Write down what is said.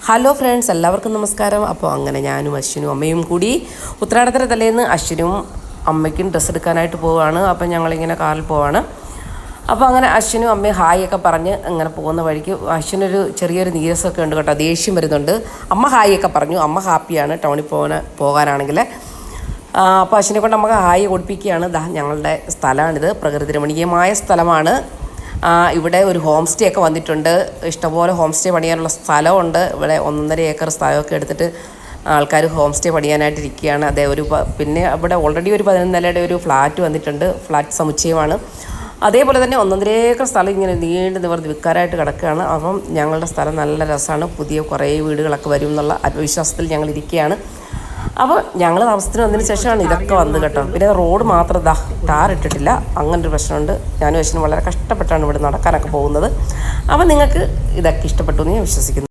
Hello friends, എല്ലാവർക്കും നമസ്കാരം. അപ്പോൾ അങ്ങനെ ഞാനും അശ്വിനും അമ്മയും കൂടി ഉത്രാടത്തിൻ്റെ തലേന്ന് അശ്വിനും അമ്മയ്ക്കും ഡ്രസ്സ് എടുക്കാനായിട്ട് പോവുകയാണ്. അപ്പം ഞങ്ങളിങ്ങനെ കാറിൽ പോവാണ്. അപ്പോൾ അങ്ങനെ അശ്വിനും അമ്മയും ഹായൊക്കെ പറഞ്ഞ് അങ്ങനെ പോകുന്ന വഴിക്ക് അശ്വിനൊരു ചെറിയൊരു നീരസമൊക്കെ ഉണ്ട് കേട്ടോ, ദേഷ്യം വരുന്നുണ്ട്. അമ്മ ഹായൊക്കെ പറഞ്ഞു, അമ്മ ഹാപ്പിയാണ് ടൗണിൽ പോകാനാണെങ്കിൽ. അപ്പോൾ അശ്വിനെ കൊണ്ട് നമുക്ക് ഹായ് കൊടുപ്പിക്കുകയാണ്. ഞങ്ങളുടെ സ്ഥലമാണിത്, പ്രകൃതി രമണീയമായ സ്ഥലമാണ്. ഇവിടെ ഒരു ഹോം സ്റ്റേ ഒക്കെ വന്നിട്ടുണ്ട്. ഇഷ്ടംപോലെ ഹോം സ്റ്റേ പണിയാനുള്ള സ്ഥലമുണ്ട്. ഇവിടെ 1.5 ഏക്കർ സ്ഥലമൊക്കെ എടുത്തിട്ട് ആൾക്കാർ ഹോം സ്റ്റേ പണിയാനായിട്ടിരിക്കുകയാണ്. പിന്നെ ഇവിടെ ഓൾറെഡി ഒരു 11 നിലയുടെ ഒരു ഫ്ലാറ്റ് വന്നിട്ടുണ്ട്. ഫ്ലാറ്റ് സമുച്ചയമാണ്. അതേപോലെ തന്നെ 1.5 ഏക്കർ സ്ഥലം ഇങ്ങനെ നീണ്ടു നിവർന്ന് വിൽക്കാനായിട്ട് കിടക്കുകയാണ്. അപ്പം ഞങ്ങളുടെ സ്ഥലം നല്ല രസമാണ്. പുതിയ കുറേ വീടുകളൊക്കെ വരും എന്നുള്ള ആത്മവിശ്വാസത്തിൽ ഞങ്ങൾ ഇരിക്കുകയാണ്. അപ്പോൾ ഞങ്ങൾ താമസത്തിന് വന്നതിന് ശേഷമാണ് ഇതൊക്കെ വന്നത് കേട്ടോ. പിന്നെ റോഡ് മാത്രം ടാർ ഇട്ടിട്ടില്ല, അങ്ങനൊരു പ്രശ്നമുണ്ട്. ഞാനും അശ്വിനും വളരെ കഷ്ടപ്പെട്ടാണ് ഇവിടെ നടക്കാനൊക്കെ പോകുന്നത്. അപ്പോൾ നിങ്ങൾക്ക് ഇതൊക്കെ ഇഷ്ടപ്പെട്ടു എന്ന് ഞാൻ വിശ്വസിക്കുന്നു.